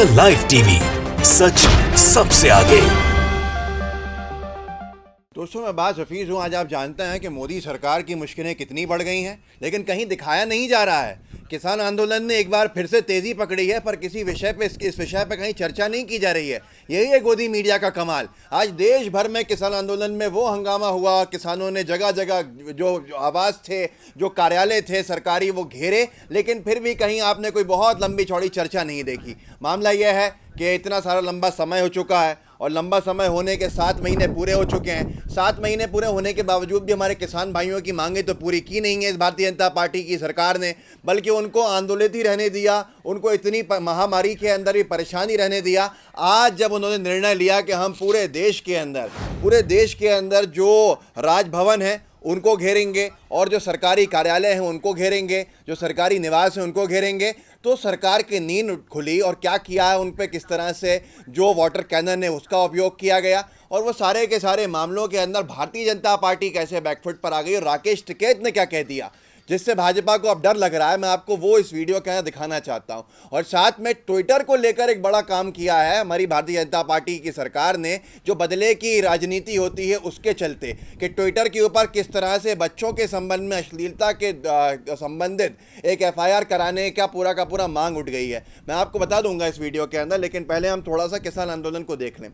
The live TV, सच सबसे आगे। दोस्तों, मैं बात हफीज़ हूँ। आज आप जानते हैं कि मोदी सरकार की मुश्किलें कितनी बढ़ गई हैं, लेकिन कहीं दिखाया नहीं जा रहा है। किसान आंदोलन ने एक बार फिर से तेज़ी पकड़ी है, पर किसी विषय पे इस विषय पे कहीं चर्चा नहीं की जा रही है। यही है गोदी मीडिया का कमाल। आज देश भर में किसान आंदोलन में वो हंगामा हुआ, किसानों ने जगह जगह जो आवाज़ थे, जो कार्यालय थे सरकारी, वो घेरे, लेकिन फिर भी कहीं आपने कोई बहुत लंबी चौड़ी चर्चा नहीं देखी। मामला यह है कि इतना सारा लंबा समय हो चुका है और लंबा समय होने के 7 महीने पूरे हो चुके हैं। 7 महीने पूरे होने के बावजूद भी हमारे किसान भाइयों की मांगें तो पूरी की नहीं है इस भारतीय जनता पार्टी की सरकार ने, बल्कि उनको आंदोलित ही रहने दिया, उनको इतनी महामारी के अंदर भी परेशानी रहने दिया। आज जब उन्होंने निर्णय लिया कि हम पूरे देश के अंदर जो राजभवन है उनको घेरेंगे और जो सरकारी कार्यालय हैं उनको घेरेंगे, जो सरकारी निवास हैं उनको घेरेंगे, तो सरकार की नींद खुली। और क्या किया है उन पे, किस तरह से जो वाटर कैनन है उसका उपयोग किया गया, और वो सारे के सारे मामलों के अंदर भारतीय जनता पार्टी कैसे बैकफुट पर आ गई। और राकेश टिकैत ने क्या कह दिया जिससे भाजपा को अब डर लग रहा है, मैं आपको वो इस वीडियो के अंदर दिखाना चाहता हूं। और साथ में ट्विटर को लेकर एक बड़ा काम किया है हमारी भारतीय जनता पार्टी की सरकार ने, जो बदले की राजनीति होती है उसके चलते, कि ट्विटर के ऊपर किस तरह से बच्चों के संबंध में अश्लीलता के संबंधित एक एफआईआर कराने का पूरा मांग उठ गई है। मैं आपको बता दूंगा इस वीडियो के अंदर, लेकिन पहले हम थोड़ा सा किसान आंदोलन को देख लें।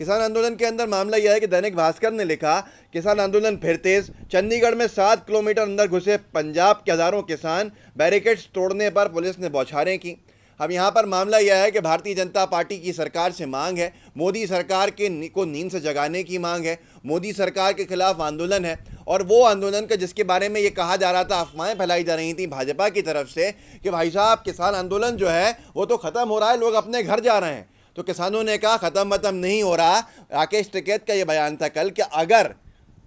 किसान आंदोलन के अंदर मामला यह है कि दैनिक भास्कर ने लिखा, किसान आंदोलन फिर तेज, चंडीगढ़ में 7 किलोमीटर अंदर घुसे पंजाब के हजारों किसान, बैरिकेड्स तोड़ने पर पुलिस ने बौछारें की। अब यहाँ पर मामला यह है कि भारतीय जनता पार्टी की सरकार से मांग है, मोदी सरकार को नींद से जगाने की मांग है, मोदी सरकार के खिलाफ आंदोलन है। और वो आंदोलन का जिसके बारे में ये कहा जा रहा था, अफवाहें फैलाई जा रही थी भाजपा की तरफ से कि भाई साहब किसान आंदोलन जो है वो तो ख़त्म हो रहा है, लोग अपने घर जा रहे हैं। तो किसानों ने कहा ख़त्म नहीं हो रहा। राकेश टिकैत का ये बयान था कल कि अगर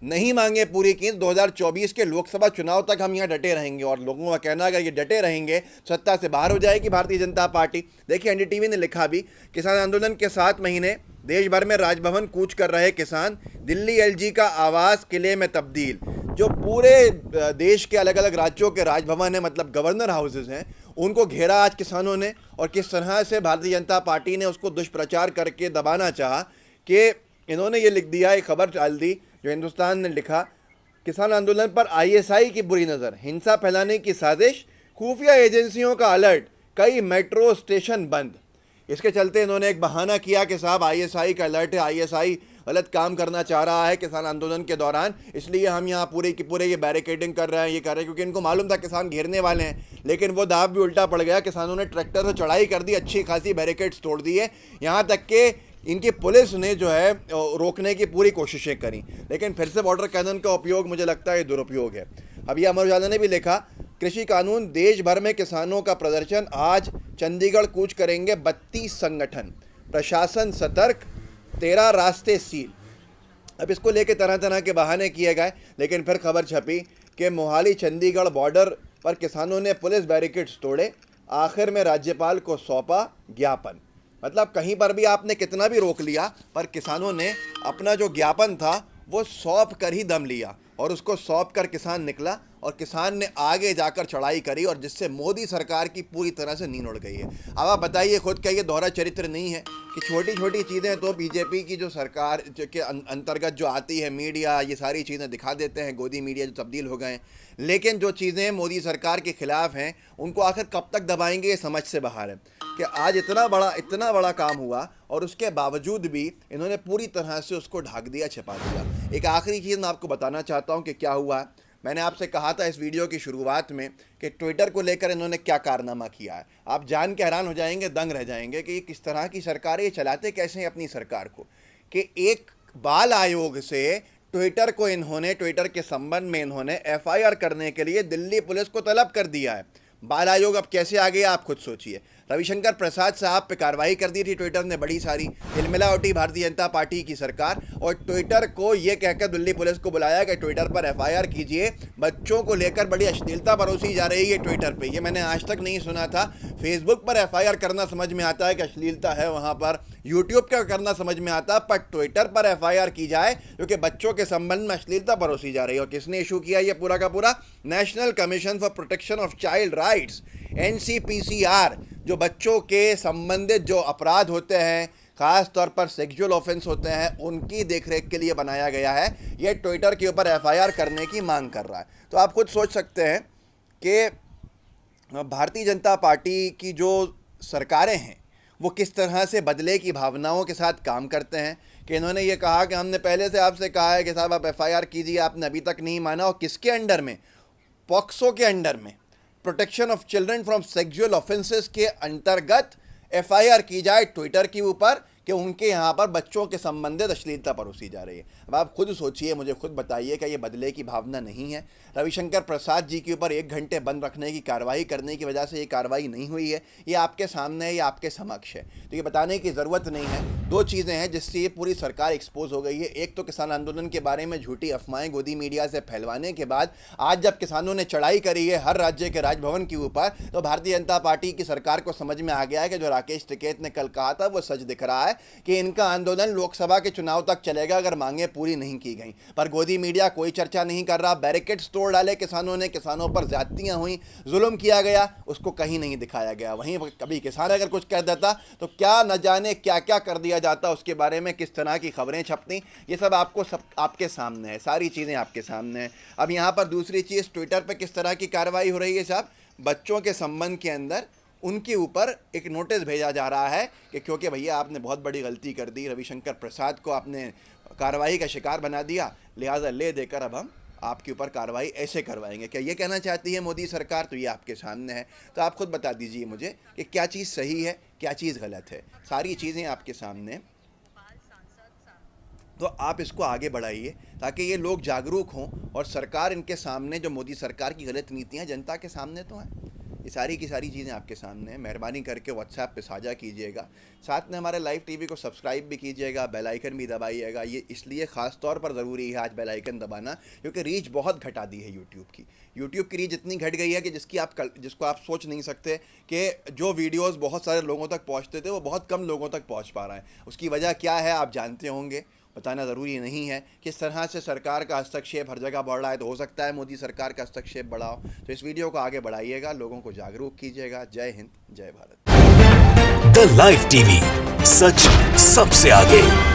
नहीं मांगे पूरी की 2024 के लोकसभा चुनाव तक हम यहाँ डटे रहेंगे। और लोगों का कहना अगर ये डटे रहेंगे सत्ता से बाहर हो जाएगी भारतीय जनता पार्टी। देखिए, एनडीटीवी ने लिखा भी, किसान आंदोलन के 7 महीने, देश भर में राजभवन कूच कर रहे किसान, दिल्ली एलजी का आवास किले में तब्दील। जो पूरे देश के अलग अलग राज्यों के राजभवन हैं, मतलब गवर्नर हाउसेज हैं, उनको घेरा आज किसानों ने। और किस तरह से भारतीय जनता पार्टी ने उसको दुष्प्रचार करके दबाना चाहा कि इन्होंने ये लिख दिया, एक खबर डाल दी जो हिंदुस्तान ने लिखा, किसान आंदोलन पर आईएसआई की बुरी नज़र, हिंसा फैलाने की साजिश, खुफिया एजेंसियों का अलर्ट, कई मेट्रो स्टेशन बंद। इसके चलते इन्होंने एक बहाना किया कि साहब आईएसआई का अलर्ट है, आईएसआई गलत काम करना चाह रहा है किसान आंदोलन के दौरान, इसलिए हम यहाँ पूरे की पूरे ये बैरिकेडिंग कर रहे हैं, ये कर रहे हैं, क्योंकि इनको मालूम था किसान घेरने वाले हैं। लेकिन वो दाव भी उल्टा पड़ गया, किसानों ने ट्रैक्टर से चढ़ाई कर दी, अच्छी खासी बैरिकेड्स तोड़ दिए, यहाँ तक कि इनकी पुलिस ने जो है रोकने की पूरी कोशिशें करी। लेकिन फिर से वाटर कैनन का उपयोग मुझे लगता है दुरुपयोग है। अभी अमर उजाला ने भी लिखा, कृषि कानून, देश भर में किसानों का प्रदर्शन, आज चंडीगढ़ कूच करेंगे 32 संगठन, प्रशासन सतर्क, 13 रास्ते सील। अब इसको लेके तरह तरह के बहाने किए गए, लेकिन फिर खबर छपी कि मोहाली चंडीगढ़ बॉर्डर पर किसानों ने पुलिस बैरिकेड्स तोड़े, आखिर में राज्यपाल को सौंपा ज्ञापन। मतलब कहीं पर भी आपने कितना भी रोक लिया, पर किसानों ने अपना जो ज्ञापन था वो सौंप कर ही दम लिया, और उसको सौंप कर किसान निकला, और किसान ने आगे जाकर चढ़ाई करी, और जिससे मोदी सरकार की पूरी तरह से नींद उड़ गई है। अब आप बताइए, खुद का ये दोहरा चरित्र नहीं है कि छोटी छोटी चीज़ें तो बीजेपी की जो सरकार के अंतर्गत जो आती है, मीडिया ये सारी चीज़ें दिखा देते हैं, गोदी मीडिया जो तब्दील हो गए हैं, लेकिन जो चीज़ें मोदी सरकार के खिलाफ हैं उनको आखिर कब तक दबाएंगे, ये समझ से बाहर है। कि आज इतना बड़ा काम हुआ और उसके बावजूद भी इन्होंने पूरी तरह से उसको ढक दिया, छिपा दिया। एक आखिरी चीज़ मैं आपको बताना चाहता हूँ कि क्या हुआ है। मैंने आपसे कहा था इस वीडियो की शुरुआत में कि ट्विटर को लेकर इन्होंने क्या कारनामा किया है। आप जान के हैरान हो जाएंगे, दंग रह जाएंगे कि ये किस तरह की सरकार है, ये चलाते कैसे हैं अपनी सरकार को। कि एक बाल आयोग से ट्विटर के संबंध में इन्होंने एफआईआर करने के लिए दिल्ली पुलिस को तलब कर दिया है। बाल आयोग अब कैसे आ गया आप खुद सोचिए। रविशंकर प्रसाद साहब पे कार्रवाई कर दी थी ट्विटर ने बड़ी सारी, तिलमिला उठी भारतीय जनता पार्टी की सरकार, और ट्विटर को ये कहकर दिल्ली पुलिस को बुलाया कि ट्विटर पर एफआईआर कीजिए, बच्चों को लेकर बड़ी अश्लीलता परोसी जा रही है ट्विटर पे। ये मैंने आज तक नहीं सुना था। फेसबुक पर एफआईआर करना समझ में आता है कि अश्लीलता है वहाँ पर, यूट्यूब का करना समझ में आता है, पर ट्विटर पर एफआईआर की जाए क्योंकि बच्चों के संबंध में अश्लीलता परोसी जा रही है। और किसने इशू किया ये पूरा का पूरा? National commission for protection of child rights, NCPCR। जो बच्चों के संबंधित जो अपराध होते हैं, ख़ास तौर पर सेक्सुअल ऑफेंस होते हैं, उनकी देखरेख के लिए बनाया गया है। ये ट्विटर के ऊपर एफआईआर करने की मांग कर रहा है। तो आप खुद सोच सकते हैं कि भारतीय जनता पार्टी की जो सरकारें हैं वो किस तरह से बदले की भावनाओं के साथ काम करते हैं। कि इन्होंने ये कहा कि हमने पहले से आपसे कहा है कि साहब आप एफआईआर कीजिए, आपने अभी तक नहीं माना। और किसके अंडर में? पॉक्सो के अंडर में, protection of children from sexual offences के अंतर्गत एफआईआर की जाए ट्विटर के ऊपर कि उनके यहाँ पर बच्चों के संबंधित अश्लीलता परोसी जा रही है। अब आप खुद सोचिए, मुझे खुद बताइए, क्या ये बदले की भावना नहीं है? रविशंकर प्रसाद जी के ऊपर 1 घंटे बंद रखने की कार्रवाई करने की वजह से ये कार्रवाई नहीं हुई है। ये आपके सामने है, ये आपके समक्ष है। तो ये बताने की ज़रूरत नहीं है। 2 चीज़ें हैं जिससे ये पूरी सरकार एक्सपोज हो गई है। एक तो किसान आंदोलन के बारे में झूठी अफवाहें गोदी मीडिया से फैलवाने के बाद आज जब किसानों ने चढ़ाई करी है हर राज्य के राजभवन के ऊपर, तो भारतीय जनता पार्टी की सरकार को समझ में आ गया है कि जो राकेश टिकैत ने कल कहा था वो सच दिख रहा है कि इनका आंदोलन लोकसभा के चुनाव तक चलेगा अगर मांगे पूरी नहीं की गई। पर गोदी मीडिया कोई चर्चा नहीं कर रहा। बैरिकेड्स तोड़ डाले किसानों ने, किसानों पर ज्यादतियां हुई, जुल्म किया गया, उसको कहीं नहीं दिखाया गया। वहीं कभी किसान अगर कुछ कह देता तो क्या न जाने क्या क्या कर दिया जाता, उसके बारे में किस तरह की खबरें छपती। ये सब आपके सामने है, सारी चीज़ें आपके सामने हैं। अब यहाँ पर दूसरी चीज़, ट्विटर पर किस तरह की कार्रवाई हो रही है साहब? बच्चों के संबंध के अंदर उनके ऊपर एक नोटिस भेजा जा रहा है कि क्योंकि भैया आपने बहुत बड़ी गलती कर दी, रविशंकर प्रसाद को आपने कार्रवाई का शिकार बना दिया, लिहाजा ले देकर अब हम आपके ऊपर कार्रवाई ऐसे करवाएंगे। क्या ये कहना चाहती है मोदी सरकार? तो ये आपके सामने है। तो आप खुद बता दीजिए मुझे कि क्या चीज़ सही है, क्या चीज़ गलत है। सारी चीज़ें आपके सामने, तो आप इसको आगे बढ़ाइए ताकि ये लोग जागरूक हों और सरकार इनके सामने, जो मोदी सरकार की गलत नीतियाँ जनता के सामने तो हैं। ये सारी की सारी चीज़ें आपके सामने हैं। मेहरबानी करके व्हाट्सएप पे साझा कीजिएगा, साथ में हमारे लाइव टीवी को सब्सक्राइब भी कीजिएगा, बेल आइकन भी दबाइएगा। ये इसलिए ख़ास तौर पर ज़रूरी है आज बेल आइकन दबाना, क्योंकि रीच बहुत घटा दी है यूट्यूब की रीच इतनी घट गई है कि जिसको आप सोच नहीं सकते कि जो वीडियोज़ बहुत सारे लोगों तक पहुँचते थे वो बहुत कम लोगों तक पहुँच पा रहा है। उसकी वजह क्या है आप जानते होंगे, बताना ज़रूरी नहीं है। किस तरह से सरकार का हस्तक्षेप हर जगह बढ़ रहा है, तो हो सकता है मोदी सरकार का हस्तक्षेप बढ़ाओ। तो इस वीडियो को आगे बढ़ाइएगा, लोगों को जागरूक कीजिएगा। जय हिंद, जय भारत। द लाइव टीवी, सच सबसे आगे।